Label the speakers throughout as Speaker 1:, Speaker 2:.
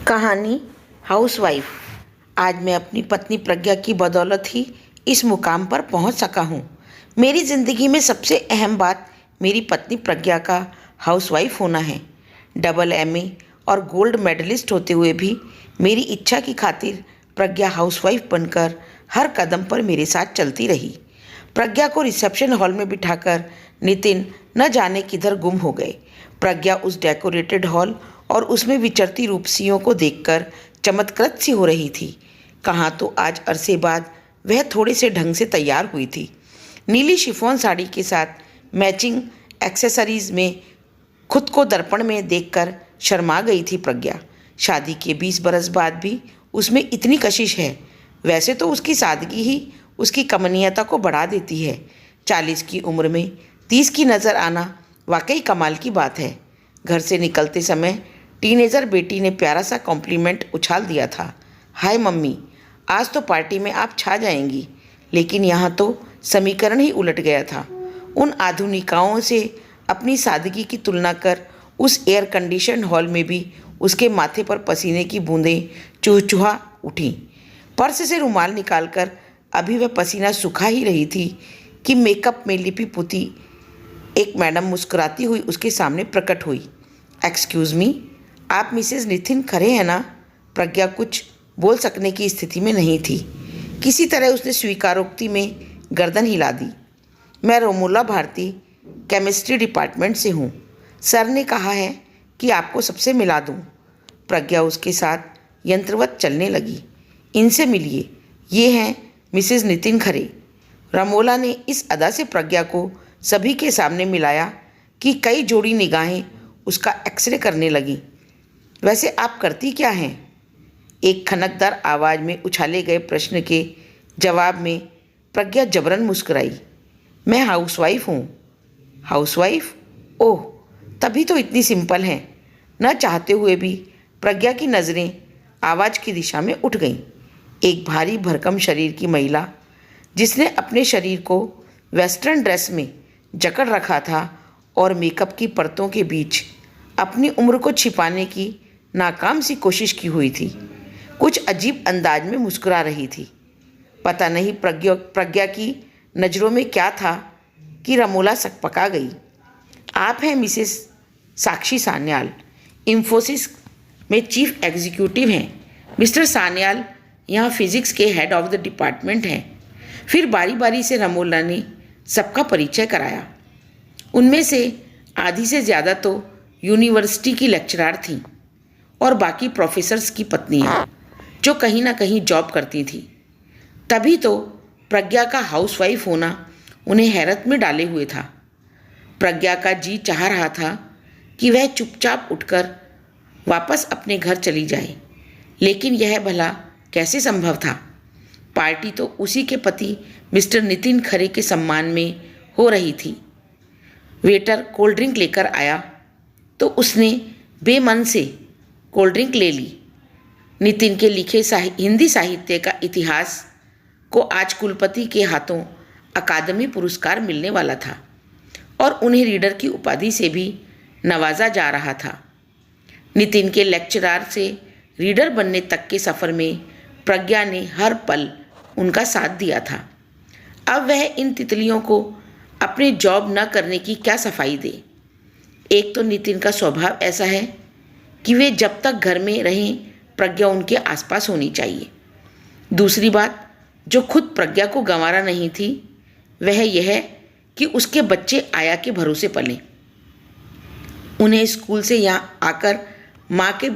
Speaker 1: कहानी हाउसवाइफ। आज मैं अपनी पत्नी प्रज्ञा की बदौलत ही इस मुकाम पर पहुंच सका हूं। मेरी ज़िंदगी में सबसे अहम बात मेरी पत्नी प्रज्ञा का हाउसवाइफ होना है। डबल एमए और गोल्ड मेडलिस्ट होते हुए भी मेरी इच्छा की खातिर प्रज्ञा हाउसवाइफ बनकर हर कदम पर मेरे साथ चलती रही। प्रज्ञा को रिसेप्शन हॉल में बिठाकर नितिन न जाने किधर गुम हो गए। प्रज्ञा उस डेकोरेटेड हॉल और उसमें विचरती रूपसियों को देखकर चमत्कृत सी हो रही थी। कहाँ तो आज अरसे बाद वह थोड़े से ढंग से तैयार हुई थी। नीली शिफॉन साड़ी के साथ मैचिंग एक्सेसरीज में खुद को दर्पण में देखकर शर्मा गई थी प्रज्ञा। शादी के 20 बरस बाद भी उसमें इतनी कशिश है। वैसे तो उसकी सादगी ही उसकी कमनीयता को बढ़ा देती है। 40 की उम्र में 30 की नज़र आना वाकई कमाल की बात है। घर से निकलते समय टीनेजर बेटी ने प्यारा सा कॉम्प्लीमेंट उछाल दिया था। हाय मम्मी, आज तो पार्टी में आप छा जाएंगी। लेकिन यहाँ तो समीकरण ही उलट गया था। उन आधुनिकाओं से अपनी सादगी की तुलना कर उस एयर कंडीशन हॉल में भी उसके माथे पर पसीने की बूंदें चुहचुहा उठीं। पर्स से रुमाल निकालकर अभी वह पसीना सुखा ही रही थी कि मेकअप में लिपि पुती एक मैडम मुस्कुराती हुई उसके सामने प्रकट हुई। एक्सक्यूज़ मी, आप मिसेज़ नितिन खरे हैं ना? प्रज्ञा कुछ बोल सकने की स्थिति में नहीं थी। किसी तरह उसने स्वीकारोक्ति में गर्दन हिला दी। मैं रोमुला भारती केमिस्ट्री डिपार्टमेंट से हूँ। सर ने कहा है कि आपको सबसे मिला दूँ। प्रज्ञा उसके साथ यंत्रवत चलने लगी। इनसे मिलिए, ये हैं मिसेज़ नितिन खरे। रमोला ने इस अदा से प्रज्ञा को सभी के सामने मिलाया कि कई जोड़ी निगाहें उसका एक्सरे करने लगीं। वैसे आप करती क्या हैं? एक खनकदार आवाज़ में उछाले गए प्रश्न के जवाब में प्रज्ञा जबरन मुस्कुराई। मैं हाउसवाइफ हूँ। हाउसवाइफ? ओह, तभी तो इतनी सिंपल हैं। न चाहते हुए भी प्रज्ञा की नज़रें आवाज़ की दिशा में उठ गईं। एक भारी भरकम शरीर की महिला जिसने अपने शरीर को वेस्टर्न ड्रेस में जकड़ रखा था और मेकअप की परतों के बीच अपनी उम्र को छिपाने की नाकाम सी कोशिश की हुई थी, कुछ अजीब अंदाज में मुस्कुरा रही थी। पता नहीं प्रज्ञा की नज़रों में क्या था कि रमोला सकपका गई। आप हैं मिसेस साक्षी सान्याल, इंफोसिस में चीफ एग्जीक्यूटिव हैं। मिस्टर सान्याल यहाँ फिजिक्स के हेड ऑफ द डिपार्टमेंट हैं। फिर बारी बारी से रमोला ने सबका परिचय कराया। उनमें से आधी से ज़्यादा तो यूनिवर्सिटी की लेक्चरार थीं और बाकी प्रोफेसर्स की पत्नियां जो कहीं ना कहीं जॉब करती थीं। तभी तो प्रज्ञा का हाउसवाइफ होना उन्हें हैरत में डाले हुए था। प्रज्ञा का जी चाह रहा था कि वह चुपचाप उठकर वापस अपने घर चली जाए, लेकिन यह भला कैसे संभव था? पार्टी तो उसी के पति मिस्टर नितिन खरे के सम्मान में हो रही थी। वेटर कोल्ड ड्रिंक लेकर आया तो उसने बेमन से कोल्ड ड्रिंक ले ली। नितिन के लिखे हिंदी साहित्य का इतिहास को आज कुलपति के हाथों अकादमी पुरस्कार मिलने वाला था और उन्हें रीडर की उपाधि से भी नवाजा जा रहा था। नितिन के लेक्चरार से रीडर बनने तक के सफ़र में प्रज्ञा ने हर पल उनका साथ दिया था। अब वह इन तितलियों को अपने जॉब न करने की क्या सफाई दे। एक तो नितिन का स्वभाव ऐसा है कि वे जब तक घर में रहें प्रज्ञा उनके आसपास होनी चाहिए। दूसरी बात जो खुद प्रज्ञा को गंवारा नहीं थी वह यह कि उसके बच्चे आया के भरोसे पलें। उन्हें स्कूल से यहाँ आकर माँ के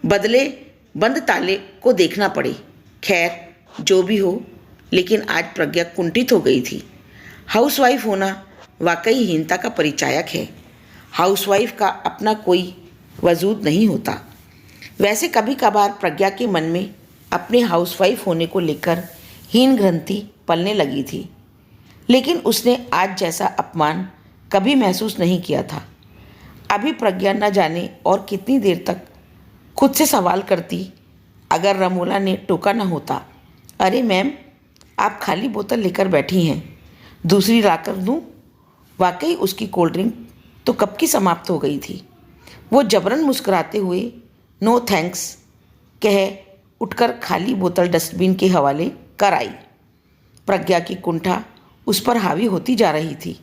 Speaker 1: बदले बंद ताले को देखना पड़े। खैर जो भी हो, लेकिन आज प्रज्ञा कुंठित हो गई थी। हाउसवाइफ होना वाकई हीनता का परिचायक है। हाउसवाइफ का अपना कोई वजूद नहीं होता। वैसे कभी कभार प्रज्ञा के मन में अपने हाउसवाइफ होने को लेकर हीन ग्रंथि पलने लगी थी, लेकिन उसने आज जैसा अपमान कभी महसूस नहीं किया था। अभी प्रज्ञा न जाने और कितनी देर तक खुद से सवाल करती अगर रमोला ने टोका न होता। अरे मैम, आप खाली बोतल लेकर बैठी हैं, दूसरी लाकर दूँ? वाकई उसकी कोल्ड ड्रिंक तो कब की समाप्त हो गई थी। वो जबरन मुस्कुराते हुए नो थैंक्स कह उठकर खाली बोतल डस्टबिन के हवाले कर आई। प्रज्ञा की कुंठा उस पर हावी होती जा रही थी।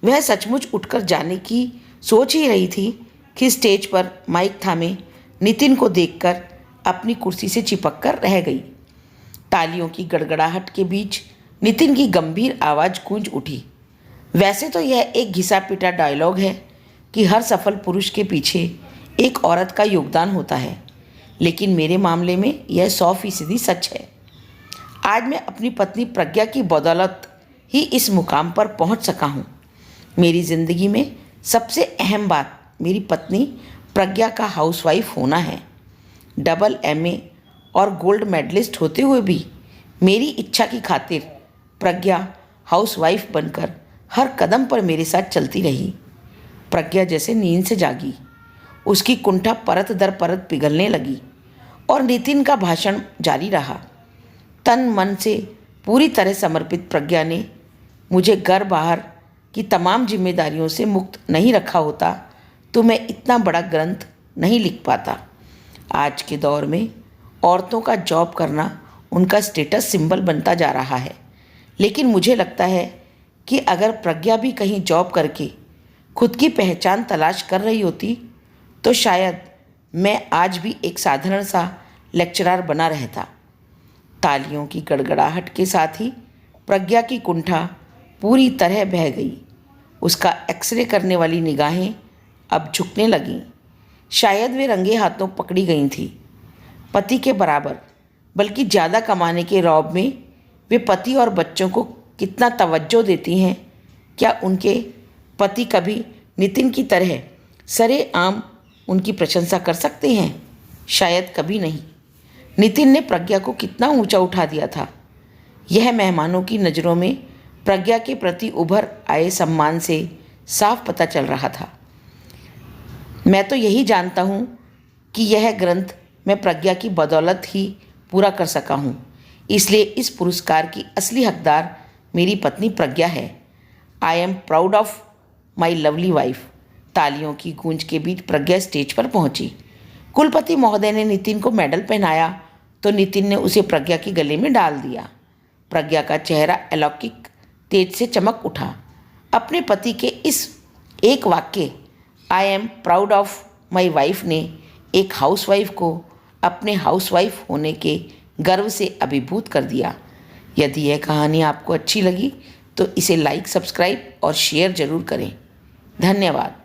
Speaker 1: वह सचमुच उठकर जाने की सोच ही रही थी कि स्टेज पर माइक थामे नितिन को देखकर अपनी कुर्सी से चिपक कर रह गई। तालियों की गड़गड़ाहट के बीच नितिन की गंभीर आवाज़ गूंज उठी। वैसे तो यह एक घिसा पिटा डायलॉग है कि हर सफल पुरुष के पीछे एक औरत का योगदान होता है, लेकिन मेरे मामले में यह 100% सच है। आज मैं अपनी पत्नी प्रज्ञा की बदौलत ही इस मुकाम पर पहुंच सका हूं। मेरी ज़िंदगी में सबसे अहम बात मेरी पत्नी प्रज्ञा का हाउसवाइफ होना है। डबल MA और गोल्ड मेडलिस्ट होते हुए भी मेरी इच्छा की खातिर प्रज्ञा हाउसवाइफ बनकर हर कदम पर मेरे साथ चलती रही। प्रज्ञा जैसे नींद से जागी, उसकी कुंठा परत दर परत पिघलने लगी और नितिन का भाषण जारी रहा। तन मन से पूरी तरह समर्पित प्रज्ञा ने मुझे घर बाहर की तमाम जिम्मेदारियों से मुक्त नहीं रखा होता तो मैं इतना बड़ा ग्रंथ नहीं लिख पाता। आज के दौर में औरतों का जॉब करना उनका स्टेटस सिंबल बनता जा रहा है, लेकिन मुझे लगता है कि अगर प्रज्ञा भी कहीं जॉब करके खुद की पहचान तलाश कर रही होती तो शायद मैं आज भी एक साधारण सा लेक्चरर बना रहता। तालियों की गड़गड़ाहट के साथ ही प्रज्ञा की कुंठा पूरी तरह बह गई। उसका एक्सरे करने वाली निगाहें अब झुकने लगीं। शायद वे रंगे हाथों पकड़ी गई थी। पति के बराबर बल्कि ज़्यादा कमाने के रौब में वे पति और बच्चों को कितना तवज्जो देती हैं। क्या उनके पति कभी नितिन की तरह सरेआम उनकी प्रशंसा कर सकते हैं? शायद कभी नहीं। नितिन ने प्रज्ञा को कितना ऊंचा उठा दिया था। यह मेहमानों की नज़रों में प्रज्ञा के प्रति उभर आए सम्मान से साफ पता चल रहा था। मैं तो यही जानता हूँ कि यह ग्रंथ मैं प्रज्ञा की बदौलत ही पूरा कर सका हूँ, इसलिए इस पुरस्कार की असली हकदार मेरी पत्नी प्रज्ञा है। I am proud of my lovely wife. तालियों की गूंज के बीच प्रज्ञा स्टेज पर पहुंची। कुलपति महोदय ने नितिन को मेडल पहनाया तो नितिन ने उसे प्रज्ञा के गले में डाल दिया। प्रज्ञा का चेहरा अलौकिक तेज से चमक उठा। अपने पति के इस एक वाक्य I am proud of my wife ने एक हाउसवाइफ को अपने हाउसवाइफ होने के गर्व से अभिभूत कर दिया। यदि यह कहानी आपको अच्छी लगी तो इसे लाइक, सब्सक्राइब और शेयर ज़रूर करें। धन्यवाद।